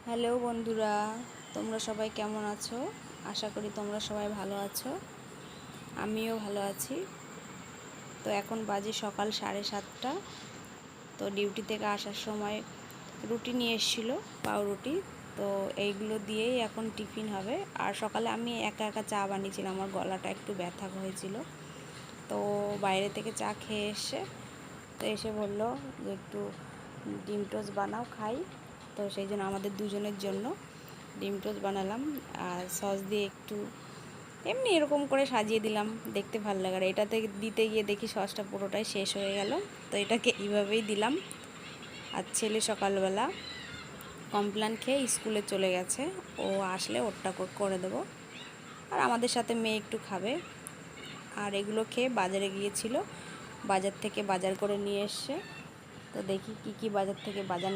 Hello বন্ধুরা, তোমরা সবাই কেমন আছো? আশা করি তোমরা সবাই ভালো আছো। আমিও ভালো আছি। তো এখন বাজে সকাল 7:30। তো ডিউটি থেকে আসার সময় রুটি নিয়ে এসেছিলো, পাউরুটি। তো এইগুলো দিয়েই এখন টিফিন হবে। আর সকালে আমি একা একা চা বানিয়েছিলাম, আমার গলাটা একটু ব্যথা হয়েছিল। তো বাইরে থেকে চা খেয়ে এসে বললো যে একটু ডিম টোস্ট বানাও, খাই। তো সেই জন্য আমাদের দুজনের জন্য ডিম টোস্ট বানালাম। আর সস দিয়ে একটু এমনি এরকম করে সাজিয়ে দিলাম, দেখতে ভালো লাগে। আর এটাতে দিতে গিয়ে দেখি সসটা পুরোটাই শেষ হয়ে গেল। তো এটাকে এইভাবেই দিলাম। আর ছেলে সকালবেলা কমপ্লান খেয়ে স্কুলে চলে গেছে, ও আসলে ওরটা করে দেবো। আর আমাদের সাথে মেয়ে একটু খাবে। আর এগুলো খেয়ে বাজারে গিয়েছিল, বাজার থেকে বাজার করে নিয়ে এসছে। তো দেখি কি কি বাজার থেকে বাজার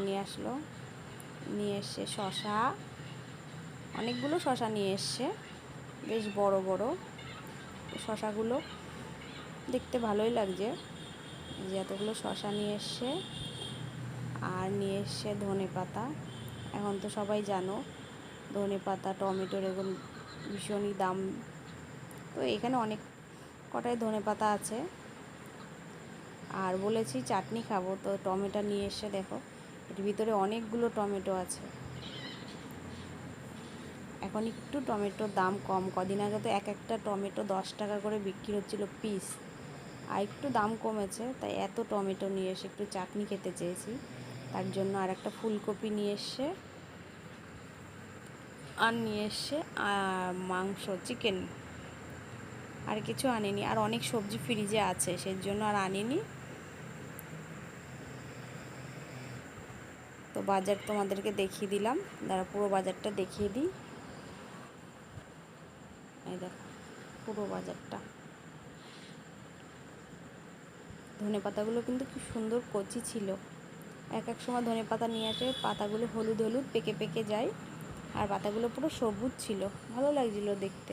নিয়ে এসছে শসা, অনেকগুলো শসা নিয়ে এসছে, বেশ বড় বড়। শসাগুলো দেখতে ভালোই লাগছে, যে এতগুলো শসা নিয়ে এসছে। আর নিয়ে এসছে ধনেপাতা। এখন তো সবাই জানো ধনেপাতা, টমেটোর এখন ভীষণই দাম। তো এখানে অনেক কটাই ধনেপাতা আছে। আর বলেছি চাটনি খাবো, তো টমেটো নিয়ে এসে দেখো এর ভিতরে অনেকগুলো টমেটো আছে। এখন একটু টমেটোর দাম কম, কদিন আগে তো এক একটা টমেটো 10 টাকা করে বিক্রি হচ্ছিল পিস। আর একটু দাম কমেছে, তাই এত টমেটো নিয়ে এসে একটু চাটনি খেতে চেয়েছি। তার জন্য আর একটা ফুলকপি নিয়ে এসছে, আর নিয়ে এসছে মাংস, চিকেন। আর কিছু আনিনি। আর অনেক সবজি ফ্রিজে আছে, সেই জন্য আর আনিনি। তো বাজার তোমাদেরকে দেখিয়ে দিলাম, দাঁড়া পুরো বাজারটা দেখিয়ে দিই। এই দেখো পুরো বাজারটা। ধনেপাতাগুলো কিন্তু কি সুন্দর কচি ছিল। এক এক সময় ধনেপাতা নিয়ে আসে, পাতাগুলো হলুদ হলুদ পেকে পেকে যায়, আর পাতাগুলো পুরো সবুজ ছিল, ভালো লাগছিল দেখতে।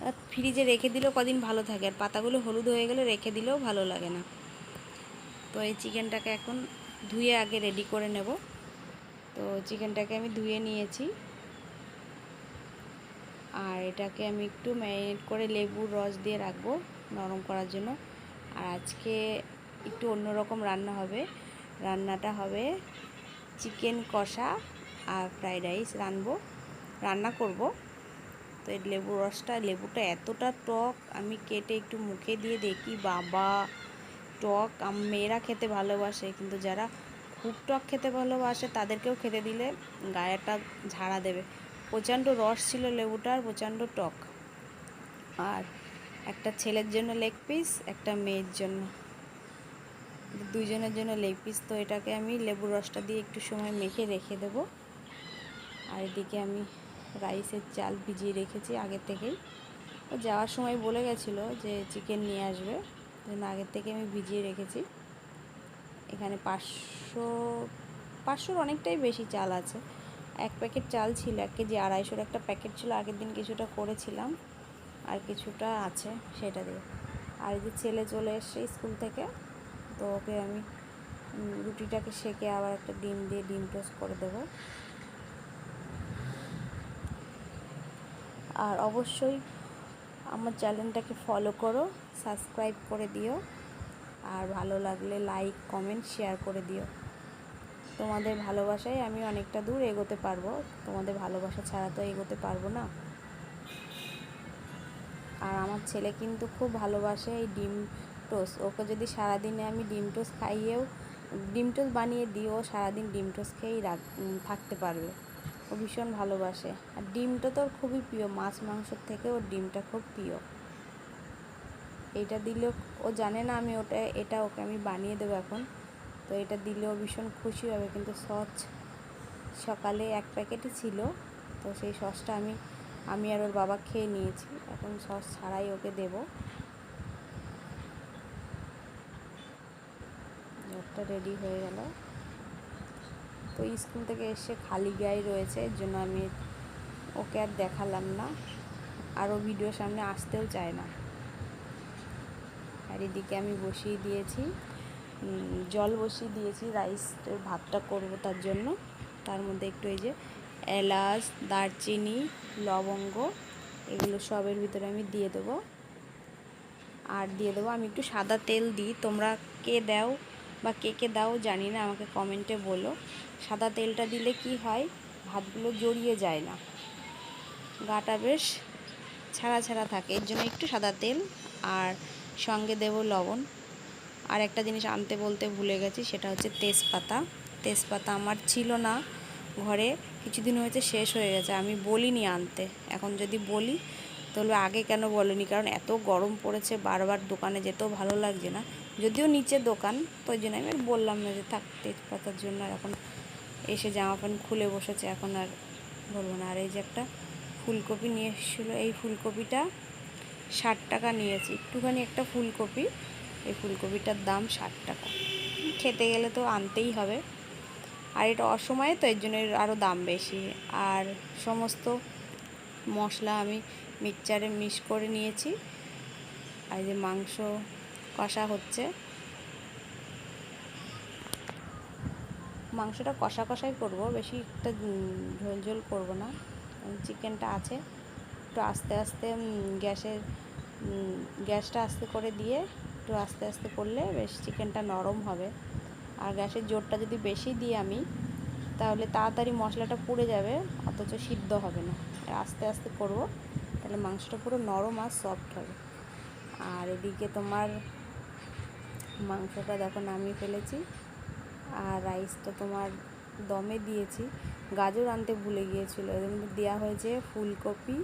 আর ফ্রিজে রেখে দিলেও কদিন ভালো থাকে, আর পাতাগুলো হলুদ হয়ে গেলে রেখে দিলেও ভালো লাগে না। তো এই চিকেনটাকে এখন ধুয়ে আগে রেডি করে নেব। তো চিকেনটাকে আমি ধুয়ে নিয়েছি। আর এটাকে আমি একটু ম্যারিনেট করে লেবুর রস দিয়ে রাখবো নরম করার জন্য। আর আজকে একটু অন্যরকম রান্না হবে। রান্নাটা হবে চিকেন কষা আর ফ্রাইড রাইস রান্না করব। তো এই লেবুটা এতটা টক, আমি কেটে একটু মুখে দিয়ে দেখি, বাবা টক। মেয়েরা খেতে ভালোবাসে, কিন্তু যারা খুব টক খেতে ভালোবাসে তাদেরকেও খেতে দিলে গায়েটা ঝাড়া দেবে। প্রচণ্ড রস ছিল লেবুটার, প্রচণ্ড টক। আর একটা ছেলের জন্য লেগ পিস, একটা মেয়ের জন্য, দুইজনের জন্য লেগ পিস। তো এটাকে আমি লেবুর রসটা দিয়ে একটু সময় মেখে রেখে দেব। আর এদিকে আমি রাইসের চাল ভিজিয়ে রেখেছি আগের থেকেই। ও যাওয়ার সময় বলে গেছিলো যে চিকেন নিয়ে আসবে, জন্য আগের থেকে আমি ভিজিয়ে রেখেছি। এখানে 500 অনেকটাই বেশি চাল আছে। এক প্যাকেট চাল ছিল, 1 কেজি 250-র একটা প্যাকেট ছিল। আগের দিন কিছুটা করেছিলাম, আর কিছুটা আছে সেটা দিয়ে। আর এই যে ছেলে চলে এসছে স্কুল থেকে, তো ওকে আমি রুটিটাকে সেঁকে আবার একটা ডিম দিয়ে ডিম টোস্ট করে দেবো। আর অবশ্যই আমার চ্যানেলটাকে ফলো করো, সাবস্ক্রাইব করে দিও। আর ভালো লাগলে লাইক, কমেন্ট, শেয়ার করে দিও। তোমাদের ভালোবাসায় আমি অনেকটা দূর এগোতে পারবো, তোমাদের ভালোবাসা ছাড়া তো এগোতে পারবো না। আর আমার ছেলে কিন্তু খুব ভালোবাসে এই ডিম টোস্ট। ওকে যদি সারাদিনে আমি ডিম টোস্ট বানিয়ে দিই, ও সারাদিন ডিম টোস্ট খেয়েই থাকতে পারবে। ও ভীষণ ভালোবাসে। আর ডিমটা তো ওর খুবই প্রিয়, মাছ মাংসর থেকে ওর ডিমটা খুব প্রিয়। এইটা দিলেও ও জানে না এটা ওকে আমি বানিয়ে দেবো এখন। তো এটা দিলেও ভীষণ খুশি হবে। কিন্তু সকালে 1 প্যাকেটই ছিল, তো সেই সসটা আমি আর ওর বাবা খেয়ে নিয়েছি। এখন সস ছাড়াই ওকে দেব। ওটা রেডি হয়ে গেল। তো স্কুল থেকে এসে খালি গায়ে রয়েছে, এর জন্য আমি ওকে আর দেখালাম না, আর ও ভিডিওর সামনে আসতেও চায় না। আর এদিকে আমি জল বসিয়ে দিয়েছি রাইসের ভাতটা করব তার জন্য। তার মধ্যে একটু এই যে এলাচ, দারচিনি, লবঙ্গ এগুলো সবের ভিতরে আমি দিয়ে দেবো। আর দিয়ে দেবো আমি একটু সাদা তেল দিই, তোমরা কে দাও বা কে দাও জানি না, আমাকে কমেন্টে বলো। সাদা তেলটা দিলে কি হয়, ভাতগুলো জড়িয়ে যায় না, গাটা বেশ ছাড়া ছাড়া থাকে, এর জন্য একটু সাদা তেল। আর সঙ্গে দেব লবণ। আর একটা জিনিস আনতে বলতে ভুলে গেছি, সেটা হচ্ছে তেজপাতা। তেজপাতা আমার ছিল না ঘরে, কিছুদিন হয়েছে শেষ হয়ে গেছে, আমি বলিনি আনতে। এখন যদি বলি তাহলে আগে কেন বলিনি, কারণ এত গরম পড়েছে, বারবার দোকানে যেতেও ভালো লাগছে না, যদিও নিচে দোকান, তো ওই জন্য আমি আর বললাম না যে থাক তেজপাতার জন্য। আর এখন এসে জামা প্যান্ট খুলে বসেছে, এখন আর বলবো না। আর এই যে একটা ফুলকপি নিয়ে এসেছিলো, এই ফুলকপিটা 60 টাকা নিয়েছি, একটুখানি একটা ফুলকপি, এই ফুলকপিটার দাম 60 টাকা। খেতে গেলে তো আনতেই হবে, আর এটা অসময়ে তো এর জন্য আরও দাম বেশি। আর সমস্ত মশলা আমি মিক্সচারে মিক্স করে নিয়েছি। আর যে মাংস কষা হচ্ছে, মাংসটা কষা কষাই করবো, বেশি একটা ঝোল ঝোল করবো না। চিকেনটা আছে, একটু আস্তে আস্তে গ্যাসটা আস্তে করে দিয়ে একটু আস্তে আস্তে করলে বেশ চিকেনটা নরম হবে। আর গ্যাসের জোরটা যদি বেশি দিই আমি, তাহলে তাড়াতাড়ি মশলাটা পুড়ে যাবে, অথচ সিদ্ধ হবে না। আস্তে আস্তে করব, তাহলে মাংসটা পুরো নরম আর সফট হবে। আর এদিকে তোমার মাংসটা দেখো নামিয়ে ফেলেছি, আর রাইসটা তোমার দমে দিয়েছি। গাজর আনতে ভুলে গিয়েছিলো, এর মধ্যে দেওয়া হয়েছে ফুলকপি